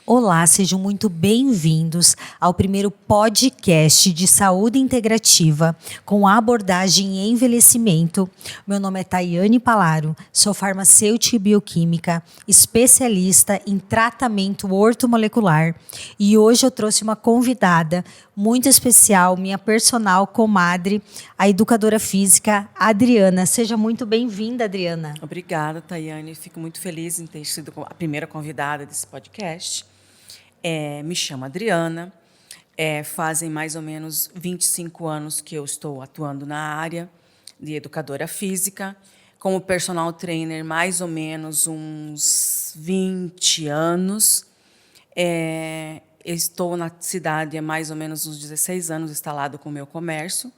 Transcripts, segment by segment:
Olá, sejam muito bem-vindos ao primeiro podcast de saúde integrativa com abordagem em envelhecimento. Meu nome é Tayane Palaro, sou farmacêutica e bioquímica, especialista em tratamento ortomolecular e hoje eu trouxe uma convidada muito especial, minha personal comadre, a educadora física Adriana. Seja muito bem-vinda, Adriana. Obrigada, Tayane. Fico muito feliz em ter sido a primeira convidada desse podcast. Me chamo Adriana, fazem mais ou menos 25 anos que eu estou atuando na área de educadora física, como personal trainer mais ou menos uns 20 anos. Estou na cidade há mais ou menos uns 16 anos instalado com o meu comércio,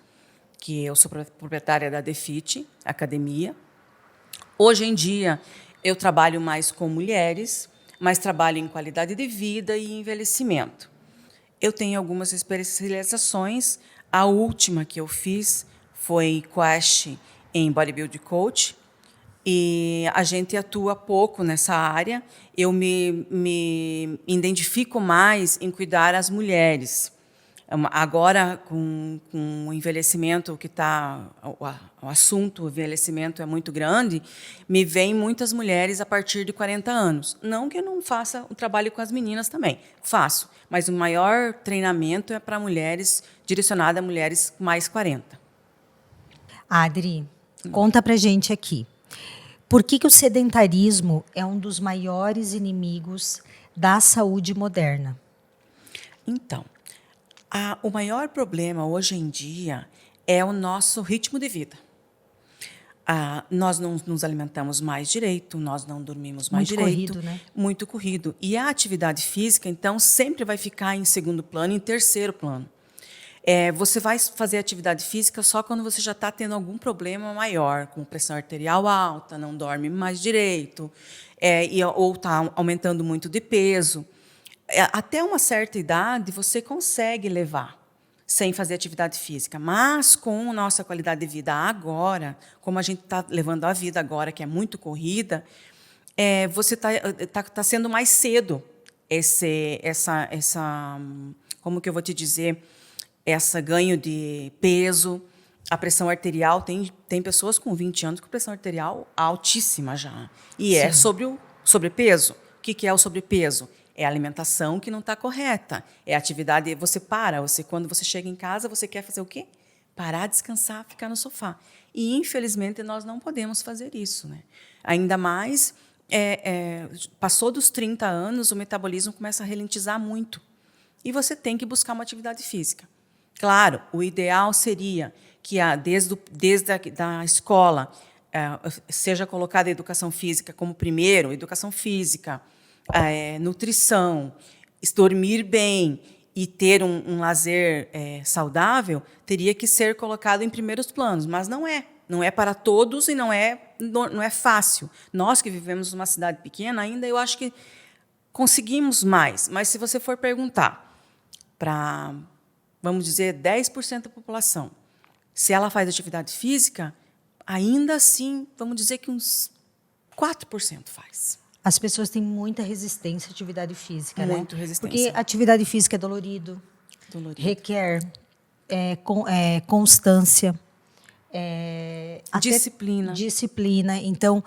que eu sou proprietária da Defit Academia. Hoje em dia, eu trabalho mais com mulheres, mas trabalho em qualidade de vida e envelhecimento. Eu tenho algumas especializações. A última que eu fiz foi Quest em Bodybuilding Coach, e a gente atua pouco nessa área. Eu me identifico mais em cuidar as mulheres. Agora, com o envelhecimento que está, o assunto, o envelhecimento é muito grande, me vêm muitas mulheres a partir de 40 anos. Não que eu não faça o trabalho com as meninas também, faço, mas o maior treinamento é para mulheres, direcionado a mulheres mais 40. Adri, conta pra gente aqui. Por que o sedentarismo é um dos maiores inimigos da saúde moderna? Então, o maior problema hoje em dia é o nosso ritmo de vida. Nós não nos alimentamos mais direito, nós não dormimos mais direito. Muito corrido, né? Muito corrido. E a atividade física, então, sempre vai ficar em segundo plano, em terceiro plano. Você vai fazer atividade física só quando você já está tendo algum problema maior, com pressão arterial alta, não dorme mais direito, ou está aumentando muito de peso. Até uma certa idade, você consegue levar sem fazer atividade física. Mas, com a nossa qualidade de vida agora, como a gente está levando a vida agora, que é muito corrida, você tá sendo mais cedo como que eu vou te dizer, esse ganho de peso. A pressão arterial, tem pessoas com 20 anos com pressão arterial altíssima já. E é sobre o sobrepeso. O que é o sobrepeso? É a alimentação que não está correta. É a atividade. Quando você chega em casa, você quer fazer o quê? Parar, descansar, ficar no sofá. E, infelizmente, nós não podemos fazer isso, né? Ainda mais, passou dos 30 anos, o metabolismo começa a ralentizar muito. E você tem que buscar uma atividade física. Claro, o ideal seria que, desde a escola, seja colocada a educação física como primeiro, educação física, nutrição, dormir bem e ter um lazer saudável, teria que ser colocado em primeiros planos, mas não é. Não é para todos e não é fácil. Nós que vivemos numa cidade pequena, ainda eu acho que conseguimos mais. Mas se você for perguntar para, vamos dizer, 10% da população, se ela faz atividade física, ainda assim, vamos dizer que uns 4% faz. As pessoas têm muita resistência à atividade física, né? Muito resistência. Porque atividade física é dolorido. Requer constância, disciplina. Então,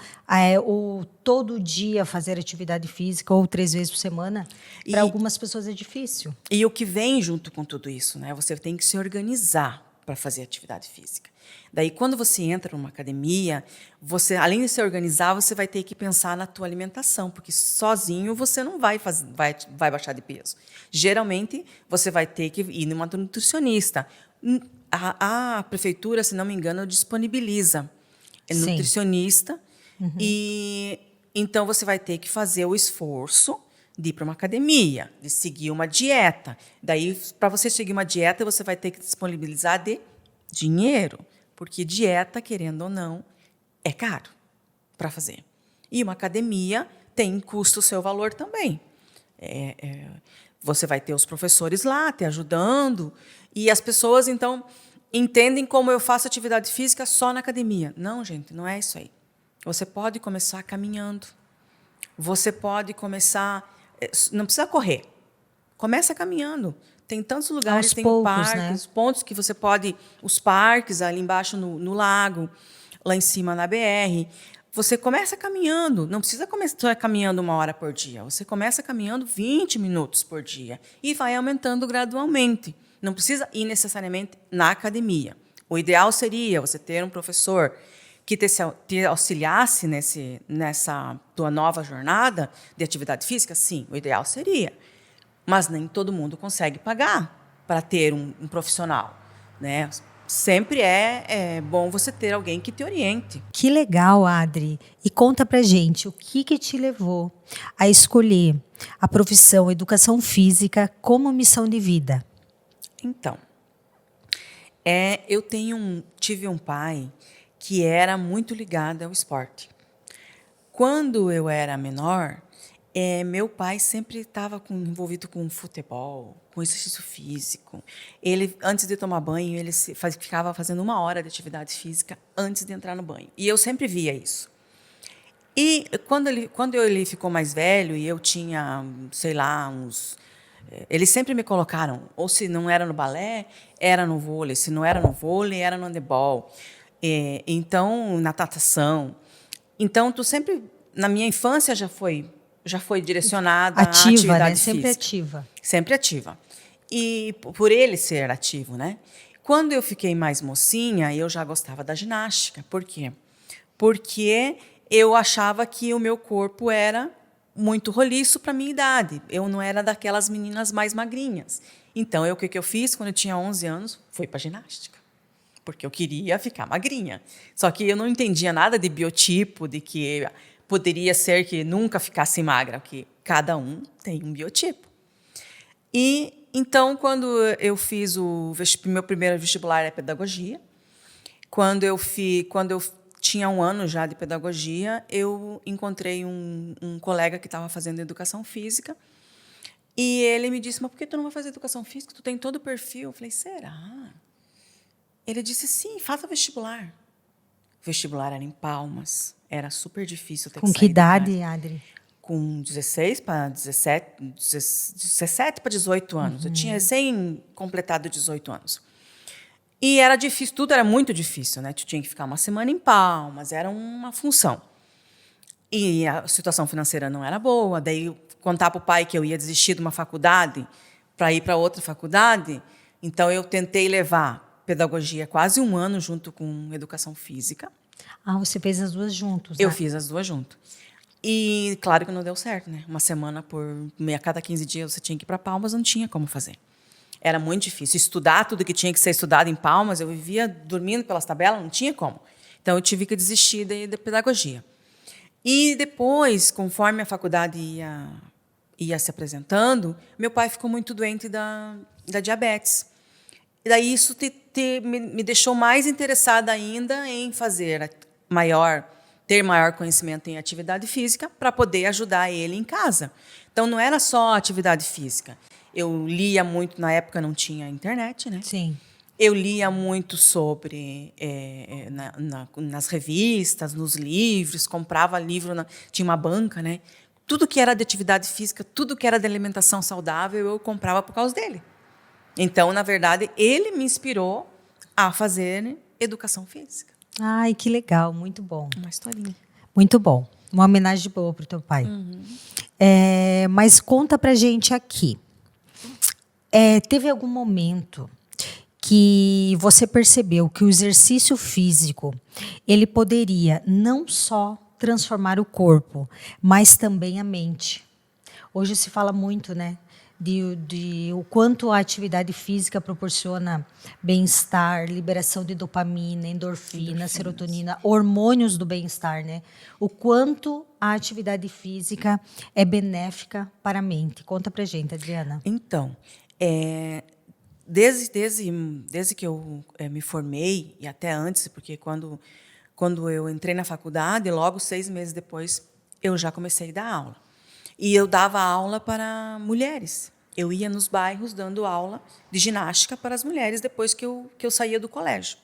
todo dia fazer atividade física ou 3 vezes por semana, para algumas pessoas é difícil. E o que vem junto com tudo isso, né? Você tem que se organizar para fazer atividade física. Daí, quando você entra numa academia, você, além de se organizar, você vai ter que pensar na tua alimentação, porque sozinho você não vai baixar de peso. Geralmente, você vai ter que ir numa nutricionista. A prefeitura, se não me engano, disponibiliza nutricionista. Uhum. E então você vai ter que fazer o esforço de ir para uma academia, de seguir uma dieta. Daí, para você seguir uma dieta, você vai ter que disponibilizar de dinheiro, porque dieta, querendo ou não, é caro para fazer. E uma academia custa o seu valor também. Você vai ter os professores lá te ajudando, e as pessoas, então, entendem como eu faço atividade física só na academia. Não, gente, não é isso aí. Você pode começar caminhando. Você pode começar não precisa correr. Começa caminhando. Tem tantos lugares, Aos tem poucos, parques, pontos que você pode... Os parques ali embaixo no lago, lá em cima na BR. Você começa caminhando. Não precisa começar caminhando 1 hora por dia. Você começa caminhando 20 minutos por dia. E vai aumentando gradualmente. Não precisa ir necessariamente na academia. O ideal seria você ter um professor que te auxiliasse nessa tua nova jornada de atividade física. Sim, o ideal seria. Mas nem todo mundo consegue pagar para ter um profissional, né? Sempre é bom você ter alguém que te oriente. Que legal, Adri. E conta pra gente, o que te levou a escolher a profissão Educação Física como missão de vida? Então, eu tive um pai que era muito ligado ao esporte. Quando eu era menor, meu pai sempre estava envolvido com futebol, com exercício físico. Ele, antes de tomar banho, ele ficava fazendo 1 hora de atividade física antes de entrar no banho. E eu sempre via isso. E quando ele ficou mais velho e eu tinha, sei lá, eles sempre me colocaram, ou se não era no balé, era no vôlei. Se não era no vôlei, era no handebol. Então, na natação. Então, tu sempre, na minha infância, já foi direcionada Ativa, à atividade né? Sempre física. ativa. Sempre ativa. E por ele ser ativo, né? Quando eu fiquei mais mocinha, eu já gostava da ginástica. Por quê? Porque eu achava que o meu corpo era muito roliço para a minha idade. Eu não era daquelas meninas mais magrinhas. Então, o que eu fiz quando eu tinha 11 anos? Fui para ginástica. Porque eu queria ficar magrinha. Só que eu não entendia nada de biotipo, de que poderia ser que nunca ficasse magra, porque cada um tem um biotipo. E então, quando eu fiz meu primeiro vestibular é pedagogia, quando eu tinha 1 ano já de pedagogia, eu encontrei um colega que estava fazendo educação física e ele me disse, mas por que tu não vai fazer educação física? Tu tem todo o perfil. Eu falei, será? Ele disse, sim, faça vestibular. O vestibular era em Palmas, era super difícil ter que sair. Com que idade, Adri? Com 16 para 17, 17 para 18 anos. Eu tinha recém completado 18 anos. E era difícil, tudo era muito difícil, né? Tu tinha que ficar 1 semana em Palmas, era uma função. E a situação financeira não era boa. Daí, contar para o pai que eu ia desistir de uma faculdade para ir para outra faculdade, então eu tentei levar pedagogia quase 1 ano junto com educação física. Ah, você fez as duas juntos, né? Eu fiz as duas juntas. E claro que não deu certo, né? 1 semana a cada 15 dias você tinha que ir para Palmas, não tinha como fazer. Era muito difícil. Estudar tudo que tinha que ser estudado em Palmas, eu vivia dormindo pelas tabelas, não tinha como. Então, eu tive que desistir da pedagogia. E depois, conforme a faculdade ia se apresentando, meu pai ficou muito doente da diabetes. E daí isso me deixou mais interessada ainda em ter maior conhecimento em atividade física para poder ajudar ele em casa. Então, não era só atividade física. Eu lia muito, na época não tinha internet, né? Sim. Eu lia muito sobre, nas revistas, nos livros, comprava livro, tinha uma banca, né? Tudo que era de atividade física, tudo que era de alimentação saudável, eu comprava por causa dele. Então, na verdade, ele me inspirou a fazer educação física. Ai, que legal, muito bom. Uma historinha. Muito bom. Uma homenagem boa para o teu pai. Mas conta pra gente aqui. Teve algum momento que você percebeu que o exercício físico ele poderia não só transformar o corpo, mas também a mente? Hoje se fala muito, né, de o quanto a atividade física proporciona bem-estar, liberação de dopamina, endorfina, serotonina, hormônios do bem-estar, né? O quanto a atividade física é benéfica para a mente. Conta pra gente, Adriana. Então, desde que eu me formei, e até antes, porque quando eu entrei na faculdade, logo 6 meses depois, eu já comecei a dar aula. E eu dava aula para mulheres. Eu ia nos bairros dando aula de ginástica para as mulheres depois que eu saía do colégio.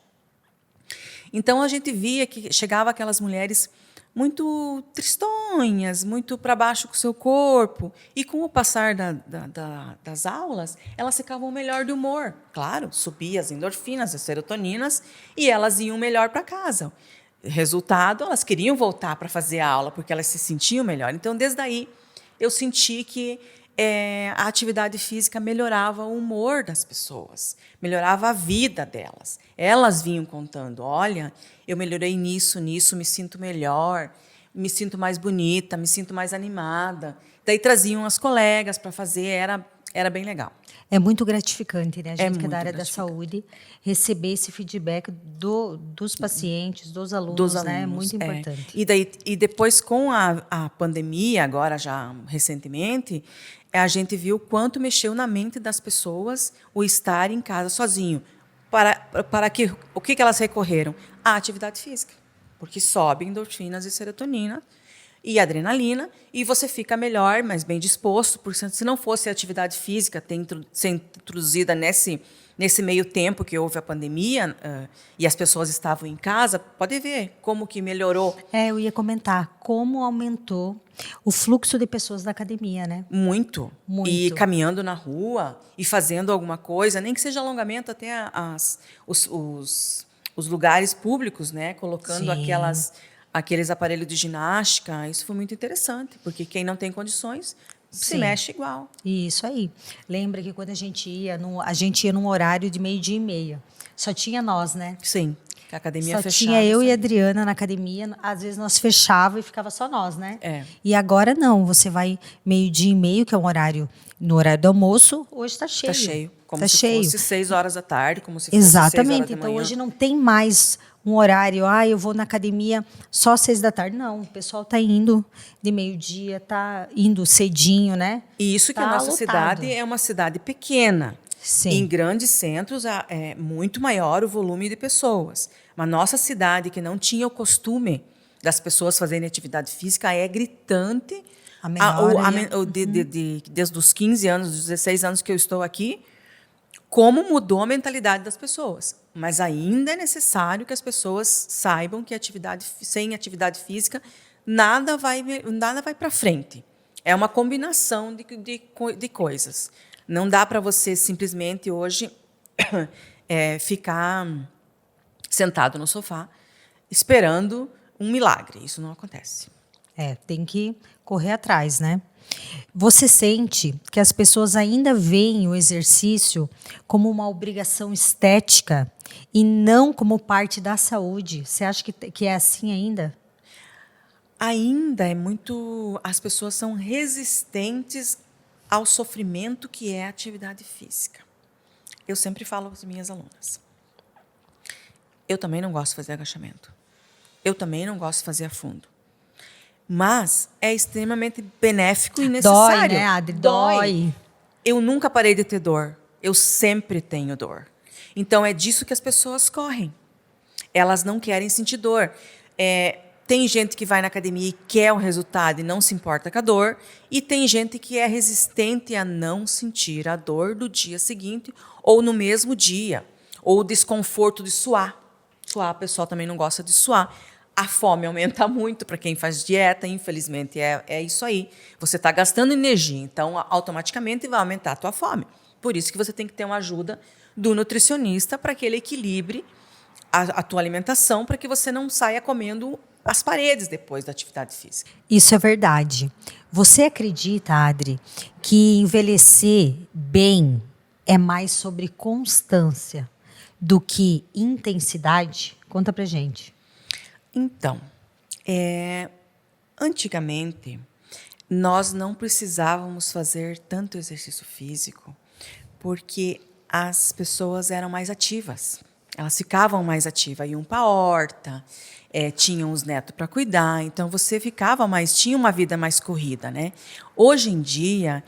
Então, a gente via que chegava aquelas mulheres muito tristonhas, muito para baixo com o seu corpo. E com o passar das aulas, elas ficavam melhor de humor. Claro, subia as endorfinas, as serotoninas, e elas iam melhor para casa. Resultado, elas queriam voltar para fazer a aula, porque elas se sentiam melhor. Então, desde aí, eu senti que a atividade física melhorava o humor das pessoas, melhorava a vida delas. Elas vinham contando, olha, eu melhorei nisso, me sinto melhor, me sinto mais bonita, me sinto mais animada. Daí traziam as colegas para fazer, era bem legal. É muito gratificante, né? A gente que é da área da gratificante. saúde, receber esse feedback dos pacientes, dos alunos, né? É muito importante. E depois, com a pandemia, agora já recentemente, a gente viu quanto mexeu na mente das pessoas o estar em casa sozinho. O que elas recorreram? À atividade física. Porque sobe endorfinas e serotonina e adrenalina, e você fica melhor, mais bem disposto, porque se não fosse a atividade física ser introduzida nesse meio tempo que houve a pandemia e as pessoas estavam em casa, pode ver como que melhorou. Eu ia comentar como aumentou o fluxo de pessoas da academia, né? Muito. Muito. E caminhando na rua e fazendo alguma coisa, nem que seja alongamento até os lugares públicos, né? Colocando aqueles aparelhos de ginástica. Isso foi muito interessante, porque quem não tem condições se mexe igual. Isso aí. Lembra que quando a gente ia num horário de 12:30. Só tinha nós, né? Sim. A academia só fechava. Tinha eu e a Adriana na academia. Às vezes nós fechava e ficava só nós, né? E agora não. Você vai 12:30, que é no horário do almoço, hoje está cheio. Está cheio. Como se fosse 6 horas da tarde, como se fosse Exatamente. 6 horas da Então, manhã. hoje não tem mais um horário, eu vou na academia só 6 da tarde. Não, o pessoal está indo de 12:00, está indo cedinho, né? E isso que a nossa cidade é uma cidade pequena. Sim. Em grandes centros é muito maior o volume de pessoas. Mas nossa cidade, que não tinha o costume das pessoas fazerem atividade física, é gritante. Desde os 15 anos, dos 16 anos que eu estou aqui, como mudou a mentalidade das pessoas. Mas ainda é necessário que as pessoas saibam que sem atividade física nada vai para frente. É uma combinação de coisas. Não dá para você simplesmente hoje ficar sentado no sofá esperando um milagre. Isso não acontece. Tem que correr atrás, né? Você sente que as pessoas ainda veem o exercício como uma obrigação estética e não como parte da saúde? Você acha que é assim ainda? Ainda é muito... As pessoas são resistentes ao sofrimento que é a atividade física. Eu sempre falo para as minhas alunas. Eu também não gosto de fazer agachamento. Eu também não gosto de fazer a fundo. Mas é extremamente benéfico e necessário. Dói, né, Adri? Dói. Eu nunca parei de ter dor. Eu sempre tenho dor. Então, é disso que as pessoas correm. Elas não querem sentir dor. Tem gente que vai na academia e quer o resultado e não se importa com a dor. E tem gente que é resistente a não sentir a dor do dia seguinte ou no mesmo dia. Ou o desconforto de suar. Suar, o pessoal também não gosta de suar. A fome aumenta muito para quem faz dieta, infelizmente, é isso aí. Você está gastando energia, então automaticamente vai aumentar a tua fome. Por isso que você tem que ter uma ajuda do nutricionista para que ele equilibre a tua alimentação, para que você não saia comendo as paredes depois da atividade física. Isso é verdade. Você acredita, Adri, que envelhecer bem é mais sobre constância do que intensidade? Conta pra gente. Então, antigamente, nós não precisávamos fazer tanto exercício físico porque as pessoas eram mais ativas. Elas ficavam mais ativas, iam para a horta, tinham os netos para cuidar, então você tinha uma vida mais corrida, né? Hoje em dia,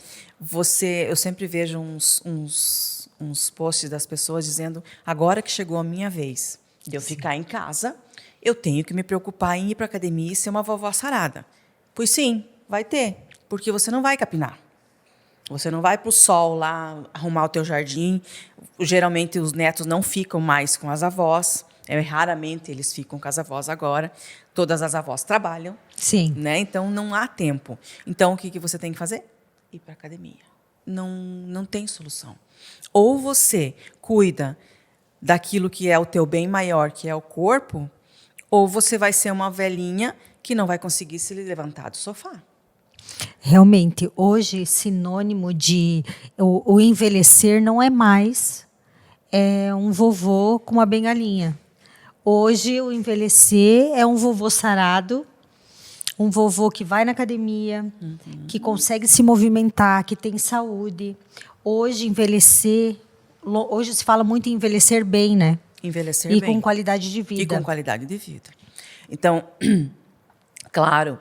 eu sempre vejo uns posts das pessoas dizendo, agora que chegou a minha vez de eu ficar em casa, eu tenho que me preocupar em ir para a academia e ser uma vovó sarada. Pois sim, vai ter, porque você não vai capinar. Você não vai para o sol lá arrumar o teu jardim. Geralmente os netos não ficam mais com as avós. Raramente eles ficam com as avós agora. Todas as avós trabalham. Sim. Né? Então, não há tempo. Então, o que você tem que fazer? Ir para a academia. Não tem solução. Ou você cuida daquilo que é o teu bem maior, que é o corpo, ou você vai ser uma velhinha que não vai conseguir se levantar do sofá. Realmente, hoje, sinônimo de o envelhecer não é mais um vovô com uma bengalinha. Hoje, o envelhecer é um vovô sarado, um vovô que vai na academia, que consegue se movimentar, que tem saúde. Hoje, hoje se fala muito em envelhecer bem, né? Envelhecer bem. E com qualidade de vida. E com qualidade de vida. Então, claro,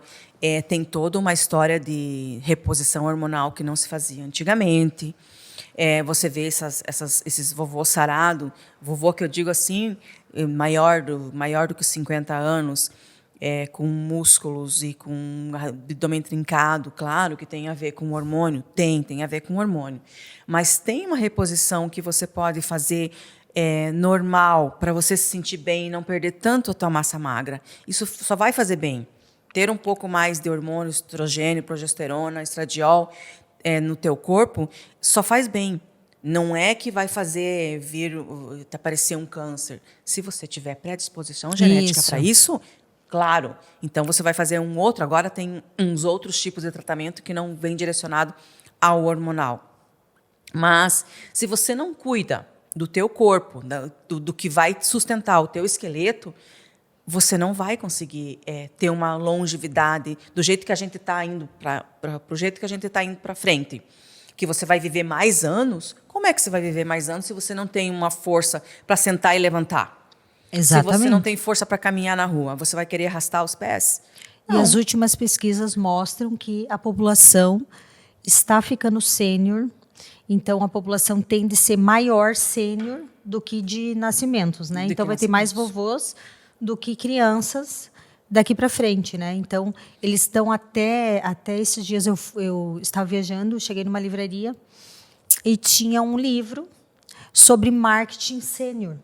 tem toda uma história de reposição hormonal que não se fazia antigamente. Você vê esses vovôs sarados, vovô que eu digo assim, maior do que 50 anos, com músculos e com abdômen trincado, claro que tem a ver com hormônio, tem a ver com hormônio. Mas tem uma reposição que você pode fazer normal para você se sentir bem e não perder tanto a tua massa magra. Isso só vai fazer bem. Ter um pouco mais de hormônio, estrogênio, progesterona, estradiol no teu corpo só faz bem. Não é que vai fazer aparecer um câncer. Se você tiver predisposição genética para isso, claro. Então você vai fazer um outro. Agora tem uns outros tipos de tratamento que não vem direcionado ao hormonal. Mas se você não cuida do teu corpo, do que vai sustentar o teu esqueleto, você não vai conseguir ter uma longevidade do jeito que a gente está indo pro jeito que a gente está indo para frente, que você vai viver mais anos. Como é que você vai viver mais anos se você não tem uma força para sentar e levantar? Exatamente. Se você não tem força para caminhar na rua, você vai querer arrastar os pés? Não. E as últimas pesquisas mostram que a população está ficando sênior. Então, a população tende a ser maior sênior do que de nascimentos, né? Então, vai ter mais vovôs do que crianças daqui para frente, né? Então, eles estão até esses dias eu estava viajando, cheguei numa livraria e tinha um livro sobre marketing sênior,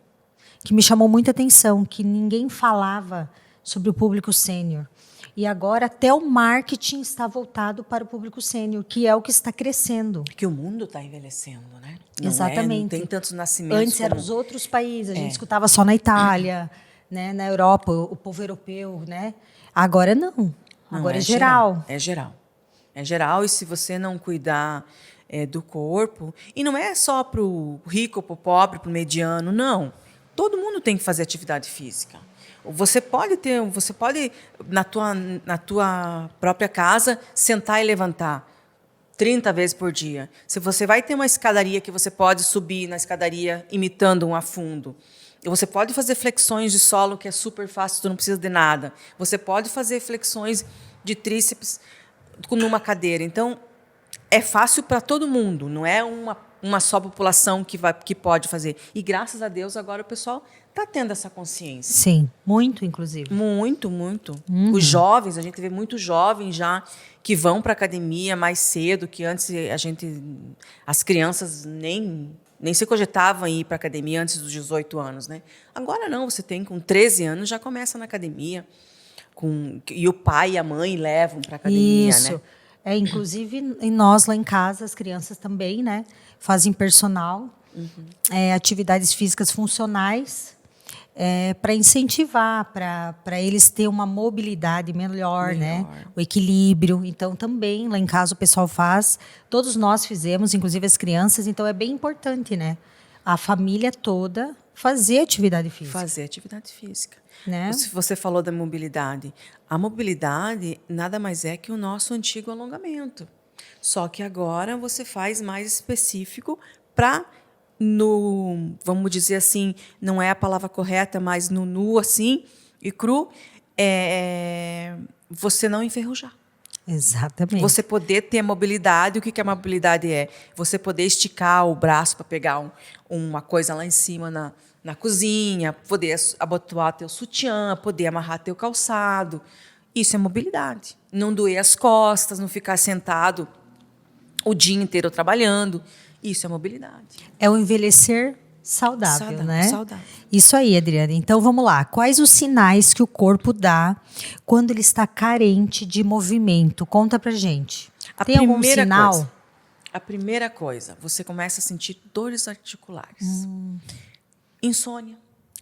que me chamou muita atenção, que ninguém falava sobre o público sênior. E agora até o marketing está voltado para o público sênior, que é o que está crescendo. Que o mundo está envelhecendo, né? Exatamente. Não tem tantos nascimentos. Antes eram os outros países, a gente escutava só na Itália, né? Na Europa, o povo europeu, né? Agora não. Agora é geral. É geral. É geral, e se você não cuidar do corpo, e não é só para o rico, para o pobre, para o mediano, não. Todo mundo tem que fazer atividade física. Você pode na tua própria casa sentar e levantar 30 vezes por dia. Se você vai ter uma escadaria que você pode subir na escadaria imitando um afundo. Você pode fazer flexões de solo, que é super fácil, tu não precisa de nada. Você pode fazer flexões de tríceps numa cadeira. Então, é fácil para todo mundo, não é uma só população que pode fazer. E, graças a Deus, agora o pessoal está tendo essa consciência. Sim, muito, inclusive. Muito, muito. Os jovens, a gente vê muitos jovens já que vão para a academia mais cedo, que antes as crianças nem se cogitavam em ir para a academia antes dos 18 anos. Né? Agora não, você tem com 13 anos, já começa na academia. E o pai e a mãe levam para a academia. Isso. Né? Inclusive, nós lá em casa, as crianças também, né, fazem personal, atividades físicas funcionais, para incentivar, para eles terem uma mobilidade melhor, né? O equilíbrio. Então, também, lá em casa, o pessoal faz. Todos nós fizemos, inclusive as crianças. Então, é bem importante, né? A família toda fazer atividade física. Fazer atividade física. Né? Você falou da mobilidade. A mobilidade nada mais é que o nosso antigo alongamento. Só que agora você faz mais específico para vamos dizer assim, não é a palavra correta, mas no nu assim e cru, você não enferrujar. Exatamente. Você poder ter mobilidade. O que a mobilidade é? Você poder esticar o braço para pegar uma coisa lá em cima na cozinha, poder abotoar teu sutiã, poder amarrar teu calçado. Isso é mobilidade. Não doer as costas, não ficar sentado o dia inteiro trabalhando. Isso é mobilidade. É o envelhecer saudável, né? Saudável. Isso aí, Adriana. Então vamos lá. Quais os sinais que o corpo dá quando ele está carente de movimento? Conta pra gente. Tem algum sinal? A primeira coisa, você começa a sentir dores articulares. Insônia.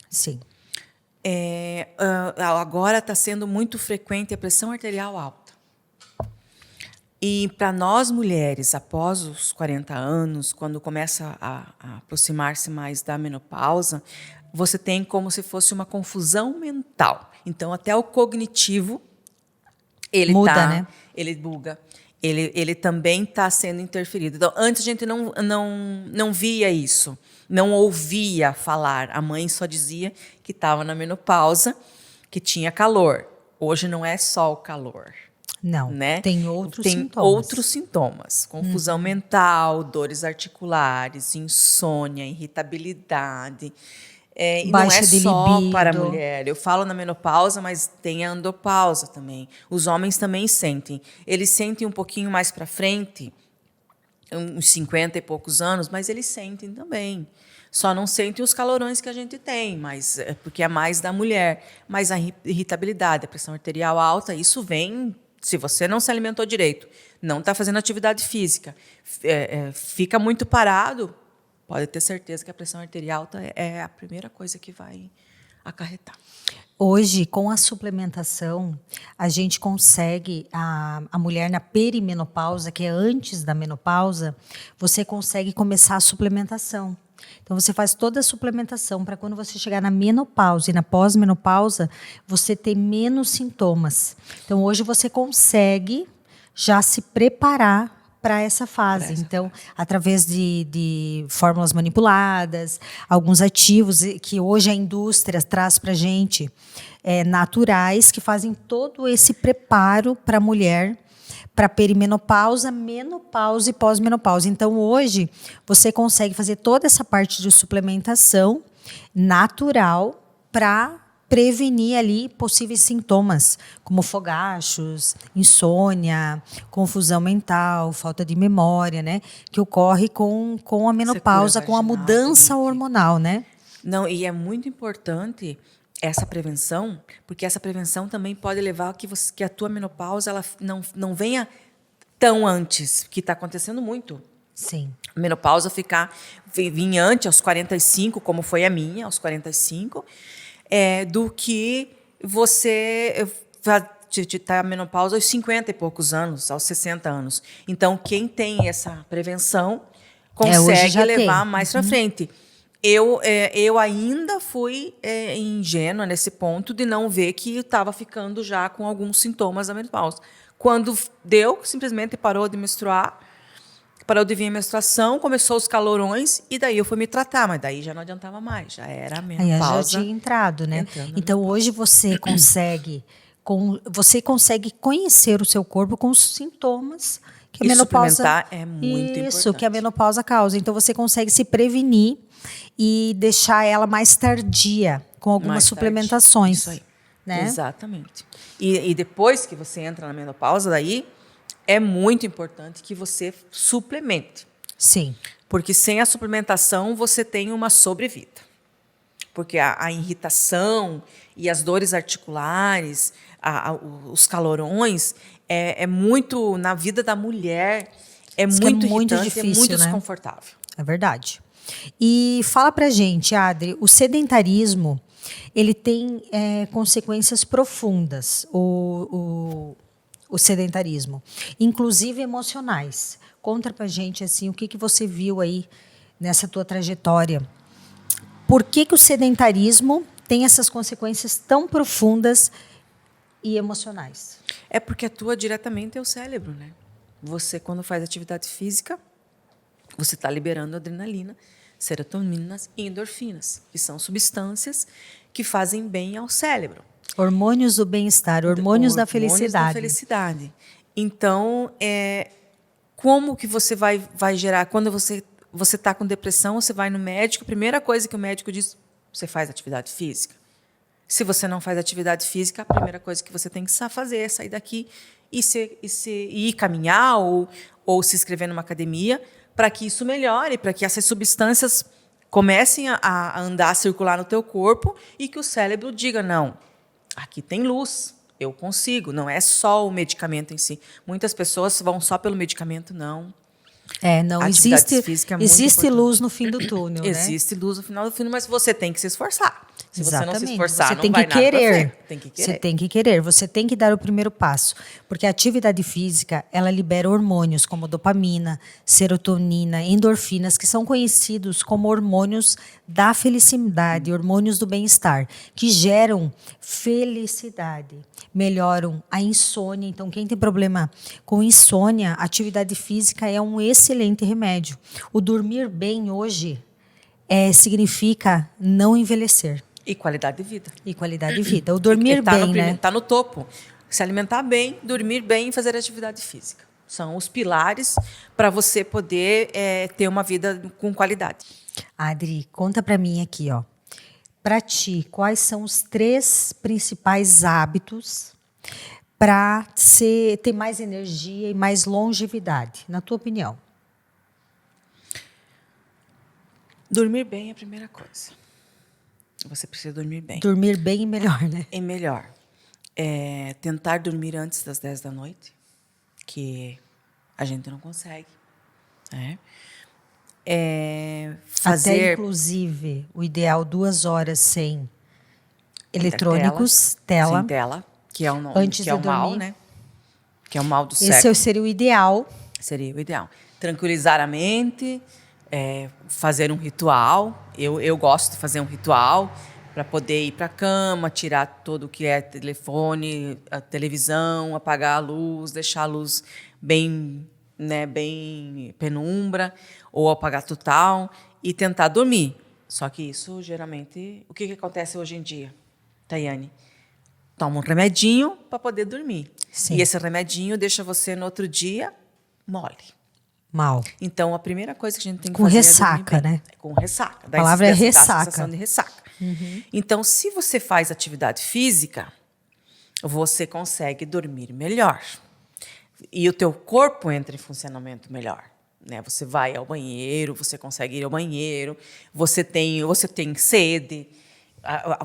Sim. Agora está sendo muito frequente a pressão arterial alta. E para nós mulheres, após os 40 anos, quando começa a aproximar-se mais da menopausa, você tem como se fosse uma confusão mental. Então, até o cognitivo, ele muda, né? Ele buga. Ele também está sendo interferido. Então, antes a gente não via isso, não ouvia falar. A mãe só dizia que estava na menopausa, que tinha calor. Hoje não é só o calor. Não, né? Tem outros sintomas. Confusão mental, dores articulares, insônia, irritabilidade. E não é só para a mulher. Eu falo na menopausa, mas tem a andropausa também. Os homens também sentem. Eles sentem um pouquinho mais para frente, uns 50 e poucos anos, mas eles sentem também. Só não sentem os calorões que a gente tem, mas porque é mais da mulher. Mas a irritabilidade, a pressão arterial alta, isso vem se você não se alimentou direito, não está fazendo atividade física, fica muito parado, pode ter certeza que a pressão arterial alta é a primeira coisa que vai acarretar. Hoje, com a suplementação, a gente consegue, a mulher na perimenopausa, que é antes da menopausa, você consegue começar a suplementação. Então, você faz toda a suplementação para quando você chegar na menopausa e na pós-menopausa, você ter menos sintomas. Então, hoje você consegue já se preparar para essa fase. Então, através de fórmulas manipuladas, alguns ativos que hoje a indústria traz para a gente, naturais, que fazem todo esse preparo para a mulher, para perimenopausa, menopausa e pós-menopausa. Então, hoje, você consegue fazer toda essa parte de suplementação natural para prevenir ali possíveis sintomas, como fogachos, insônia, confusão mental, falta de memória, né? Que ocorre com a menopausa, com a mudança hormonal, né? Não, e é muito importante essa prevenção, porque essa prevenção também pode levar a que a tua menopausa ela não venha tão antes, que está acontecendo muito. Sim. A menopausa vinha antes, aos 45, como foi a minha, aos 45, do que você está a menopausa aos 50 e poucos anos, aos 60 anos. Então, quem tem essa prevenção consegue levar mais para frente. Eu ainda fui ingênua nesse ponto de não ver que eu estava ficando já com alguns sintomas da menopausa. Quando deu, simplesmente parou de menstruar, parou de vir a menstruação, começou os calorões e daí eu fui me tratar, mas daí já não adiantava mais, já era a menopausa. Aí já tinha entrado, né? Então hoje você consegue conhecer o seu corpo com os sintomas que a menopausa suplementar é muito importante. Isso, que a menopausa causa. Então você consegue se prevenir e deixar ela mais tardia com algumas suplementações. Isso aí. Né? Exatamente. E depois que você entra na menopausa, daí é muito importante que você suplemente. Sim. Porque sem a suplementação você tem uma sobrevida. Porque a irritação e as dores articulares, os calorões, é muito, na vida da mulher, muito irritante, difícil, é muito né? desconfortável. É verdade. E fala pra gente, Adri, o sedentarismo, ele tem consequências profundas, o sedentarismo, inclusive emocionais. Conta pra gente assim, o que você viu aí nessa tua trajetória. Por que o sedentarismo tem essas consequências tão profundas e emocionais? É porque atua diretamente ao cérebro, né? Você, quando faz atividade física, você está liberando adrenalina, serotoninas e endorfinas, que são substâncias que fazem bem ao cérebro. Hormônios do bem-estar, hormônios da felicidade. Hormônios da felicidade. Então, como que você vai gerar? Quando você está com depressão, você vai no médico, a primeira coisa que o médico diz, você faz atividade física. Se você não faz atividade física, a primeira coisa que você tem que fazer é sair daqui e ir caminhar ou se inscrever numa academia, para que isso melhore, para que essas substâncias comecem a andar, a circular no teu corpo e que o cérebro diga, não, aqui tem luz, eu consigo. Não é só o medicamento em si. Muitas pessoas vão só pelo medicamento, não. Não A atividade física é muito existe importante. luz no fim do túnel, né? Existe luz no final do túnel, mas você tem que se esforçar. Se você não se esforçar, você não tem vai que nada pra querer. frente. Tem que querer. Você tem que querer, você tem que dar o primeiro passo. Porque a atividade física, ela libera hormônios como dopamina, serotonina, endorfinas, que são conhecidos como hormônios da felicidade, hormônios do bem-estar, que geram felicidade, melhoram a insônia. Então, quem tem problema com insônia, a atividade física é um excelente remédio. O dormir bem hoje significa não envelhecer. E qualidade de vida. E qualidade de vida. O dormir bem, né? Está no topo. Se alimentar bem, dormir bem e fazer atividade física. São os pilares para você poder ter uma vida com qualidade. Adri, conta para mim aqui, ó. Para ti, quais são os 3 principais hábitos para ter mais energia e mais longevidade, na tua opinião? Dormir bem é a primeira coisa. Você precisa dormir bem. Dormir bem e melhor, né? É melhor. Tentar dormir antes das 10 da noite, que a gente não consegue. Fazer... Até, inclusive, o ideal 2 horas sem eletrônicos, tela. Sem tela, que é o Antes que é de o mal, dormir. né? Que é o mal do século. Esse seria o ideal. Seria o ideal. Tranquilizar a mente, fazer um ritual. Eu gosto de fazer um ritual para poder ir para a cama, tirar tudo que é telefone, a televisão, apagar a luz, deixar a luz bem, né, bem penumbra, ou apagar total e tentar dormir. Só que isso, geralmente, o que acontece hoje em dia, Tayane? Toma um remedinho para poder dormir. Sim. E esse remedinho deixa você no outro dia mole. Mal. Então, a primeira coisa que a gente tem que Com fazer ressaca, é dormir bem. né? Com ressaca. A palavra é Dá ressaca. a sensação de ressaca. Então, se você faz atividade física, você consegue dormir melhor. E o teu corpo entra em funcionamento melhor. Né? Você vai ao banheiro, você consegue ir ao banheiro, você tem sede,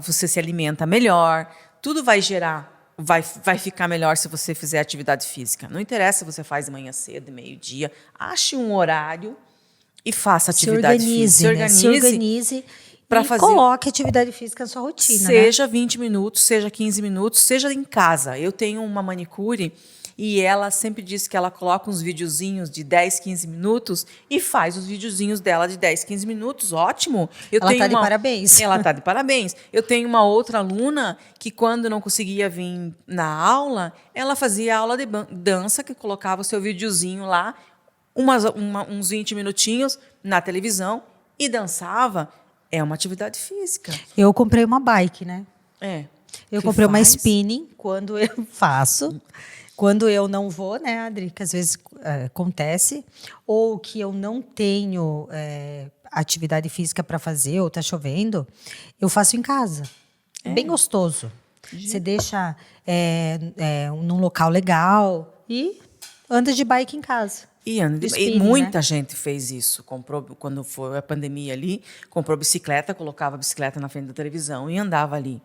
você se alimenta melhor. Tudo vai vai ficar melhor se você fizer atividade física. Não interessa se você faz de manhã cedo, meio-dia. Ache um horário e faça atividade física. Se organize para e coloque atividade física na sua rotina. Seja 20 minutos, seja 15 minutos, seja em casa. Eu tenho uma manicure e ela sempre diz que ela coloca uns videozinhos de 10, 15 minutos e faz os videozinhos dela de 10, 15 minutos. Ótimo. Ela está de parabéns. Ela está de parabéns. Eu tenho uma outra aluna que, quando não conseguia vir na aula, ela fazia aula de dança, que colocava o seu videozinho lá, uns 20 minutinhos na televisão e dançava. É uma atividade física. Eu comprei uma bike, né? Eu comprei uma spinning quando eu faço. Quando eu não vou, né, Adri, que às vezes acontece, ou que eu não tenho atividade física para fazer, ou está chovendo, eu faço em casa. É bem gostoso. Você deixa num local legal e anda de bike em casa. E muita gente fez isso. Comprou, quando foi a pandemia ali, comprou bicicleta, colocava a bicicleta na frente da televisão e andava ali.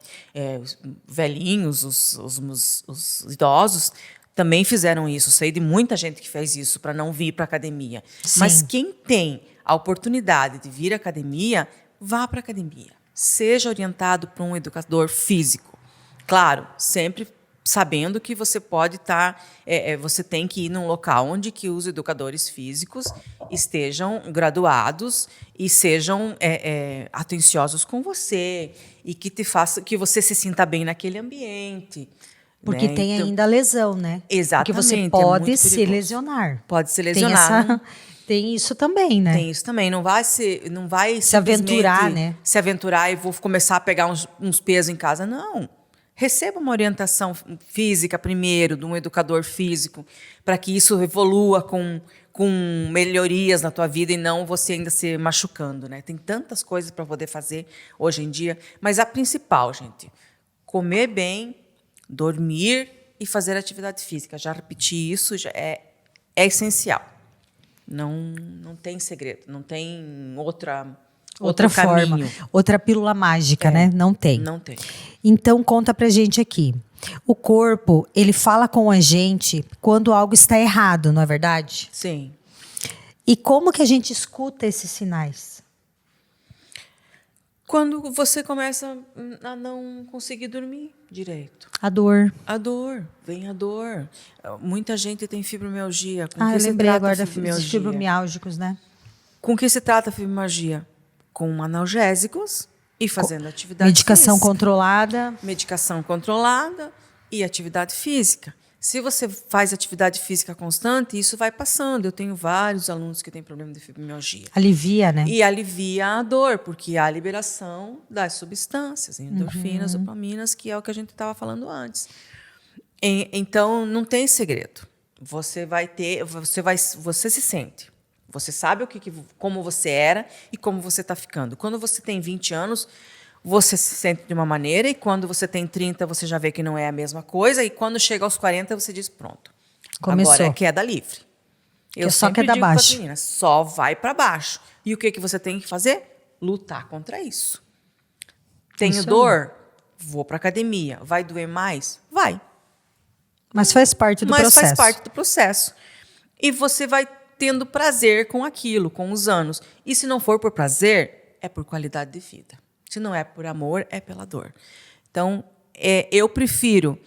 Os velhinhos, os idosos também fizeram isso. Sei de muita gente que fez isso para não vir para a academia. Sim. Mas quem tem a oportunidade de vir à academia, vá para a academia. Seja orientado por um educador físico. Claro, sempre sabendo que você pode estar, você tem que ir num local onde que os educadores físicos estejam graduados e sejam atenciosos com você e que você se sinta bem naquele ambiente. Porque né? tem ainda a lesão, né? Exatamente. Porque você pode se lesionar. Pode se lesionar. Tem isso também, né? Tem isso também. Não vai se aventurar, né? Se aventurar e vou começar a pegar uns pesos em casa. Não. Receba uma orientação física primeiro, de um educador físico, para que isso evolua com melhorias na tua vida e não você ainda se machucando, né? Tem tantas coisas para poder fazer hoje em dia, mas a principal, gente, comer bem, dormir e fazer atividade física. Já repeti isso, já é essencial. Não tem segredo, não tem outra forma, caminho. outra pílula mágica, né? Não tem. Não tem. Então, conta pra gente aqui. O corpo, ele fala com a gente quando algo está errado, não é verdade? Sim. E como que a gente escuta esses sinais? Quando você começa a não conseguir dormir direito. A dor. A dor, vem a dor. Muita gente tem fibromialgia. Com Eu que se lembrei trata agora a dos fibromialgicos, né? Com que se trata a fibromialgia? Com analgésicos e fazendo atividade Medicação física. controlada. Medicação controlada e atividade física. Se você faz atividade física constante, isso vai passando. Eu tenho vários alunos que têm problema de fibromialgia. Alivia, né? E alivia a dor, porque há a liberação das substâncias, endorfinas, dopaminas, que é o que a gente estava falando antes. Então, não tem segredo. Você se sente. Você sabe como você era e como você está ficando. Quando você tem 20 anos, você se sente de uma maneira, e quando você tem 30, você já vê que não é a mesma coisa, e quando chega aos 40, você diz, pronto, Começou. agora é queda livre. Eu só sempre queda digo para as abaixo. meninas, só vai para baixo. E o que você tem que fazer? Lutar contra isso. Tenho Isso dor? Vou para academia. Vai doer mais? Vai. Mas faz parte do Mas processo. faz parte do processo. E você vai tendo prazer com aquilo, com os anos. E se não for por prazer, é por qualidade de vida. Se não é por amor, é pela dor. Então, eu prefiro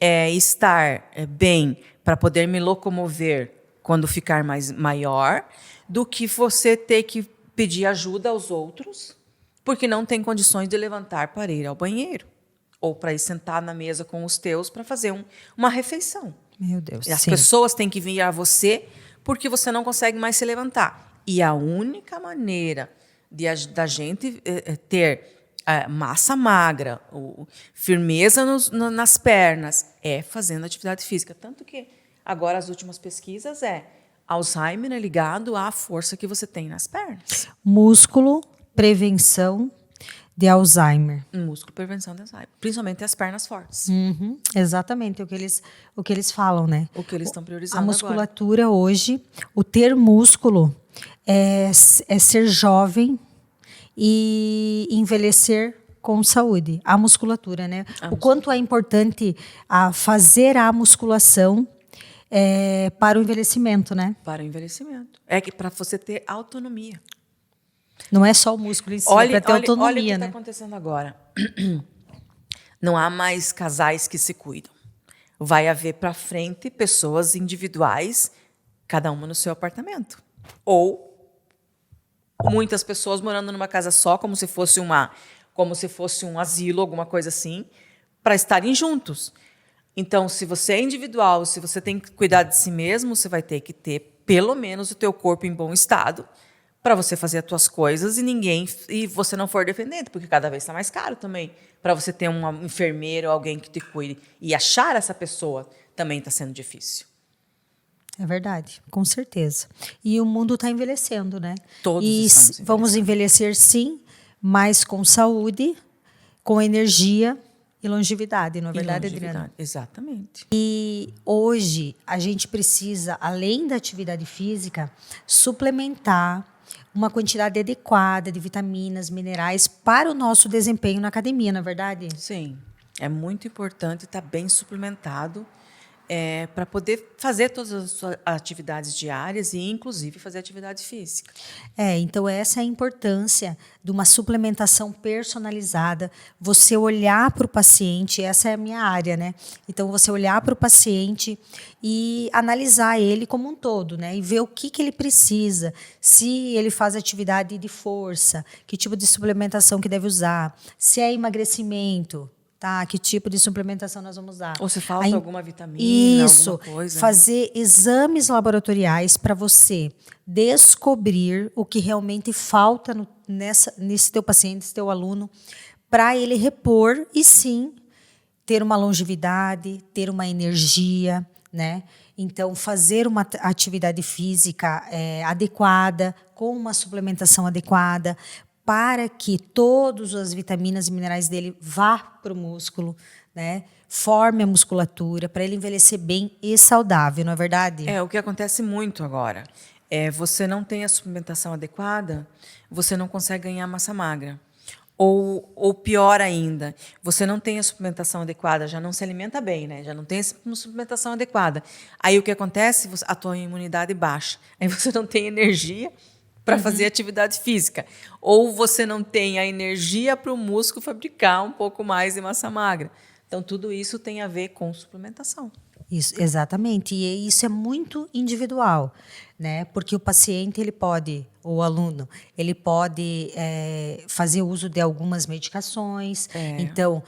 estar bem para poder me locomover quando ficar maior, do que você ter que pedir ajuda aos outros, porque não tem condições de levantar para ir ao banheiro, ou para ir sentar na mesa com os teus para fazer uma refeição. Meu Deus, E as sim. pessoas têm que vir a você porque você não consegue mais se levantar. E a única maneira da gente ter massa magra, firmeza nas pernas, é fazendo atividade física. Tanto que agora as últimas pesquisas Alzheimer é ligado à força que você tem nas pernas. Músculo, prevenção de Alzheimer. Músculo, prevenção de Alzheimer. Principalmente as pernas fortes. Exatamente, o que eles falam, né? O que eles estão priorizando A agora. musculatura hoje, o ter músculo é ser jovem e envelhecer com saúde. A musculatura, né? O quanto é importante fazer a musculação para o envelhecimento, né? Para o envelhecimento. É que para você ter autonomia. Não é só o músculo em si, é para ter autonomia, olha o que está né? acontecendo agora. Não há mais casais que se cuidam. Vai haver para frente pessoas individuais, cada uma no seu apartamento. Ou muitas pessoas morando numa casa só, como se fosse um asilo, alguma coisa assim, para estarem juntos. Então, se você é individual, se você tem que cuidar de si mesmo, você vai ter que ter pelo menos o teu corpo em bom estado para você fazer as tuas coisas e você não for dependente, porque cada vez está mais caro também para você ter um enfermeiro ou alguém que te cuide. E achar essa pessoa também está sendo difícil. É verdade, com certeza. E o mundo está envelhecendo, né? Todos e estamos vamos envelhecer, sim, mas com saúde, com energia e longevidade, não é verdade, Adriana? Exatamente. E hoje a gente precisa, além da atividade física, suplementar uma quantidade adequada de vitaminas, minerais para o nosso desempenho na academia, não é verdade? Sim, é muito importante estar bem suplementado para poder fazer todas as suas atividades diárias e, inclusive, fazer atividade física. Então essa é a importância de uma suplementação personalizada, você olhar para o paciente, essa é a minha área, né? Então você olhar para o paciente e analisar ele como um todo, né? E ver o que ele precisa, se ele faz atividade de força, que tipo de suplementação que deve usar, se é emagrecimento, tá? Que tipo de suplementação nós vamos usar? Ou se falta alguma vitamina, Isso, alguma coisa. fazer exames laboratoriais para você descobrir o que realmente falta nesse teu paciente, nesse teu aluno, para ele repor e sim ter uma longevidade, ter uma energia, né? Então, fazer uma atividade física adequada, com uma suplementação adequada, para que todas as vitaminas e minerais dele vá para o músculo, né? Forme a musculatura, para ele envelhecer bem e saudável, não é verdade? O que acontece muito agora. você não tem a suplementação adequada, você não consegue ganhar massa magra. Ou pior ainda, você não tem a suplementação adequada, já não se alimenta bem, né? Já não tem uma suplementação adequada. Aí o que acontece? A tua imunidade baixa. Aí você não tem energia para fazer atividade física. Ou você não tem a energia para o músculo fabricar um pouco mais de massa magra. Então, tudo isso tem a ver com suplementação. Isso, exatamente. E isso é muito individual, né? Porque o paciente, ele pode, o aluno, ele pode fazer uso de algumas medicações. Então,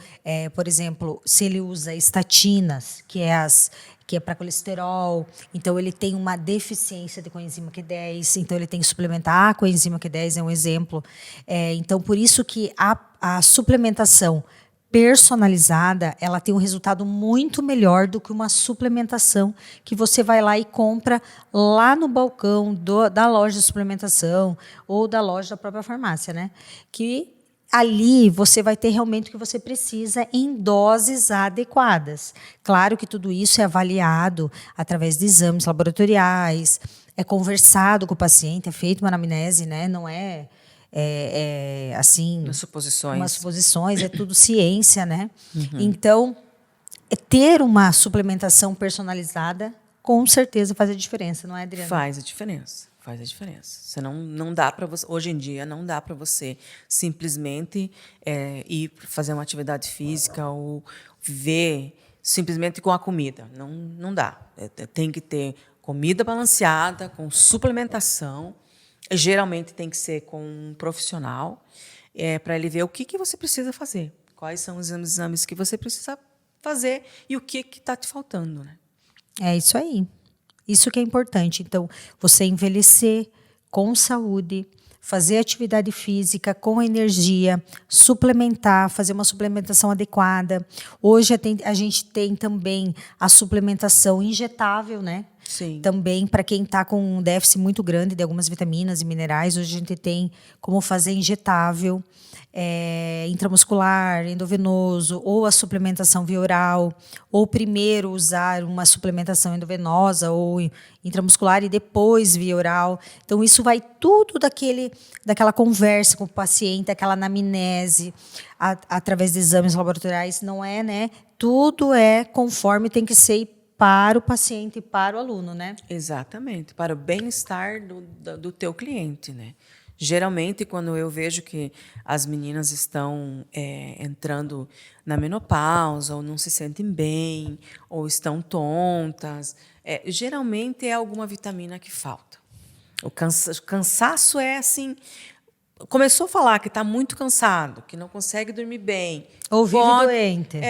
por exemplo, se ele usa estatinas, que é para colesterol, então ele tem uma deficiência de coenzima Q10, então ele tem que suplementar a coenzima Q10, é um exemplo. Então, por isso que a suplementação personalizada, ela tem um resultado muito melhor do que uma suplementação que você vai lá e compra lá no balcão da loja de suplementação ou da loja da própria farmácia, né? Que ali você vai ter realmente o que você precisa em doses adequadas. Claro que tudo isso é avaliado através de exames laboratoriais, é conversado com o paciente, é feita uma anamnese, né? Não é assim, umas suposições, é tudo ciência, né? Então, ter uma suplementação personalizada, com certeza faz a diferença, não é, Adriana? Faz a diferença. Você não dá para você, hoje em dia, não dá para você simplesmente ir fazer uma atividade física ou viver simplesmente com a comida. Não dá. Tem que ter comida balanceada, com suplementação. Geralmente tem que ser com um profissional para ele ver o que você precisa fazer, quais são os exames que você precisa fazer e o que está te faltando, né? É isso aí. Isso que é importante. Então, você envelhecer com saúde, fazer atividade física com energia, suplementar, fazer uma suplementação adequada. Hoje a gente tem também a suplementação injetável, né? Sim. Também para quem está com um déficit muito grande de algumas vitaminas e minerais, hoje a gente tem como fazer injetável, intramuscular, endovenoso, ou a suplementação via oral, ou primeiro usar uma suplementação endovenosa ou intramuscular e depois via oral. Então, isso vai tudo daquela conversa com o paciente, aquela anamnese, através de exames laboratoriais, não é, né? Tudo é conforme tem que ser para o paciente e para o aluno, né? Exatamente, para o bem-estar do teu cliente, né? Geralmente, quando eu vejo que as meninas estão entrando na menopausa, ou não se sentem bem, ou estão tontas, geralmente é alguma vitamina que falta. O cansaço é assim... Começou a falar que está muito cansado, que não consegue dormir bem. Ou vive doente.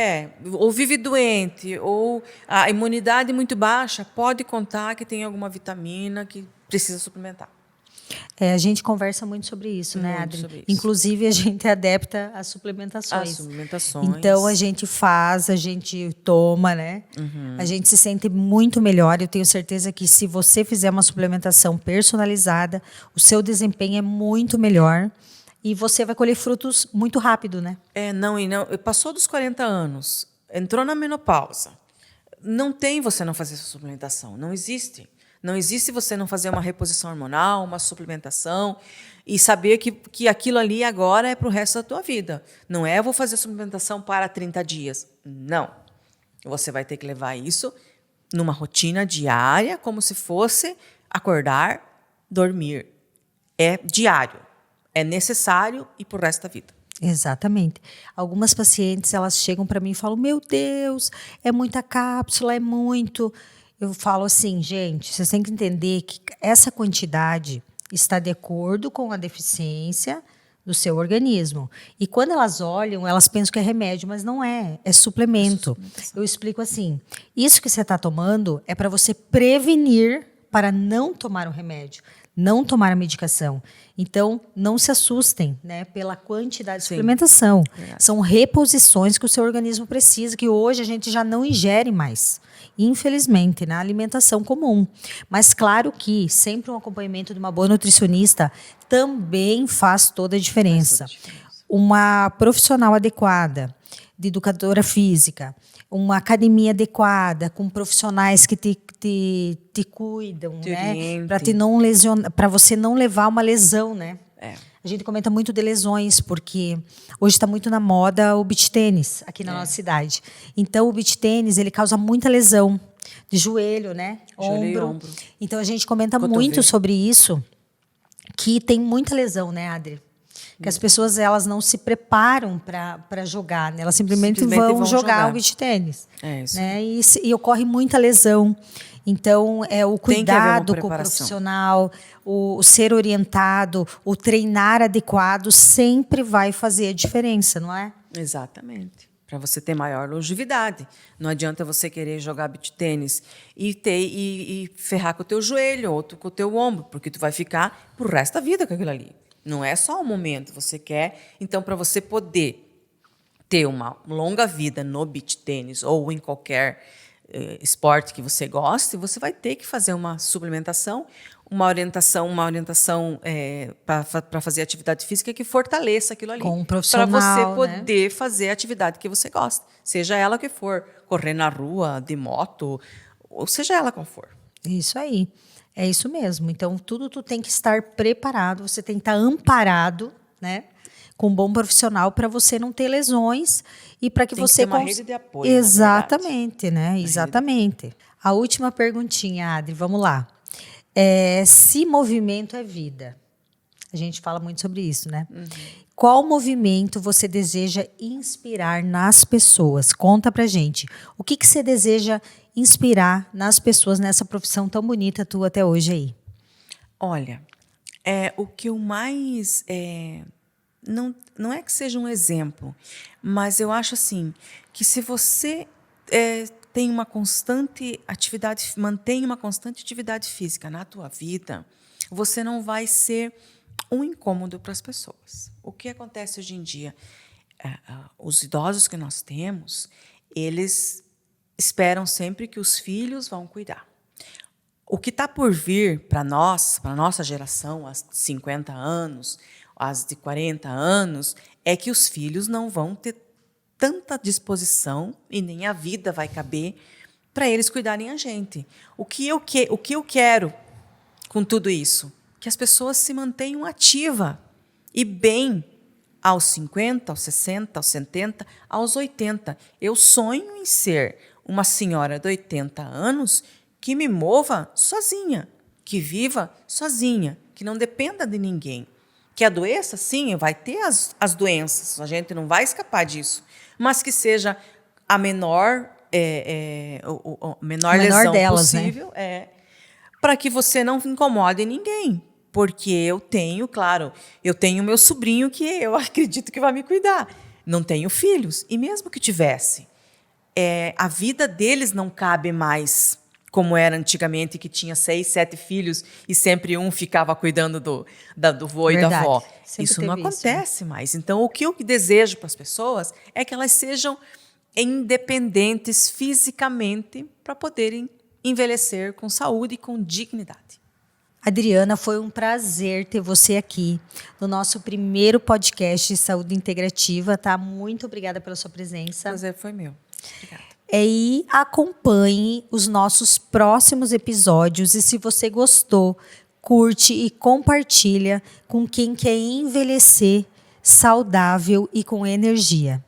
Ou vive doente, ou a imunidade muito baixa, pode contar que tem alguma vitamina que precisa suplementar. A gente conversa muito sobre isso, né, Adri? Sobre isso. Inclusive, a gente é adepta às suplementações. As suplementações. Então, a gente faz, a gente toma, né? A gente se sente muito melhor. Eu tenho certeza que se você fizer uma suplementação personalizada, o seu desempenho é muito melhor e você vai colher frutos muito rápido, né? Não, passou dos 40 anos, entrou na menopausa. Não tem você não fazer essa suplementação, não existe. Não existe você não fazer uma reposição hormonal, uma suplementação e saber que aquilo ali agora é para o resto da tua vida. Não é eu vou fazer suplementação para 30 dias. Não. Você vai ter que levar isso numa rotina diária, como se fosse acordar, dormir. É diário. É necessário e para o resto da vida. Exatamente. Algumas pacientes, elas chegam para mim e falam, meu Deus, é muita cápsula, é muito... Eu falo assim, gente, vocês têm que entender que essa quantidade está de acordo com a deficiência do seu organismo. E quando elas olham, elas pensam que é remédio, mas não é, é suplemento. Eu explico assim, isso que você está tomando é para você prevenir para não tomar o remédio, não tomar a medicação. Então, não se assustem, né, pela quantidade de suplementação. São reposições que o seu organismo precisa, que hoje a gente já não ingere mais. Infelizmente, na alimentação comum. Mas claro que sempre um acompanhamento de uma boa nutricionista também faz toda a diferença. Uma profissional adequada, de educadora física, uma academia adequada, com profissionais que te cuidam, né? Para você não levar uma lesão, né? A gente comenta muito de lesões, porque hoje está muito na moda o beach tênis aqui na nossa cidade. Então, o beach tênis, ele causa muita lesão de joelho, né? Ombro. Então, a gente comenta muito sobre isso, que tem muita lesão, né, Adri? Que as pessoas, elas não se preparam para jogar, né? Elas simplesmente vão jogar o beach tênis. Isso. Né? E ocorre muita lesão. Então, o cuidado com o profissional, o ser orientado, o treinar adequado sempre vai fazer a diferença, não é? Exatamente. Para você ter maior longevidade. Não adianta você querer jogar beach tênis e ferrar com o teu joelho ou com o teu ombro, porque tu vai ficar pro resto da vida com aquilo ali. Não é só um momento. Você quer... Então, para você poder ter uma longa vida no beach tênis ou em qualquer esporte que você goste, você vai ter que fazer uma suplementação, uma orientação para fazer atividade física que fortaleça aquilo ali. Com um profissional, para você poder fazer a atividade que você gosta. Seja ela que for, correr na rua, de moto, ou seja ela qual for. Isso aí. É isso mesmo. Então, tudo tu tem que estar preparado, você tem que estar amparado, né? Com um bom profissional para você não ter lesões e para que você ter uma rede de apoio. Exatamente, né? Exatamente. A última perguntinha, Adri, vamos lá. Se movimento é vida? A gente fala muito sobre isso, né? Qual movimento você deseja inspirar nas pessoas? Conta pra gente. O que você deseja inspirar nas pessoas nessa profissão tão bonita tua até hoje aí? Olha, o que eu mais... Não é que seja um exemplo, mas eu acho assim, que se você tem uma constante atividade, mantém uma constante atividade física na tua vida, você não vai ser um incômodo para as pessoas. O que acontece hoje em dia? Os idosos que nós temos, eles esperam sempre que os filhos vão cuidar. O que está por vir para nós, para a nossa geração, as de 50 anos, as de 40 anos, é que os filhos não vão ter tanta disposição e nem a vida vai caber para eles cuidarem a gente. O que eu quero com tudo isso? Que as pessoas se mantenham ativas e bem aos 50, aos 60, aos 70, aos 80. Eu sonho em ser uma senhora de 80 anos que me mova sozinha, que viva sozinha, que não dependa de ninguém. Que a doença, sim, vai ter as doenças, a gente não vai escapar disso, mas que seja a menor lesão delas, possível, né? Para que você não incomode ninguém. Porque eu tenho meu sobrinho que eu acredito que vai me cuidar. Não tenho filhos. E mesmo que tivesse, a vida deles não cabe mais como era antigamente, que tinha 6, 7 filhos e sempre um ficava cuidando do vô e da avó. Isso não acontece mais. Então, o que eu desejo para as pessoas é que elas sejam independentes fisicamente para poderem envelhecer com saúde e com dignidade. Adriana, foi um prazer ter você aqui no nosso primeiro podcast de Saúde Integrativa, tá? Muito obrigada pela sua presença. O prazer foi meu. Obrigada. E acompanhe os nossos próximos episódios. E se você gostou, curte e compartilha com quem quer envelhecer saudável e com energia.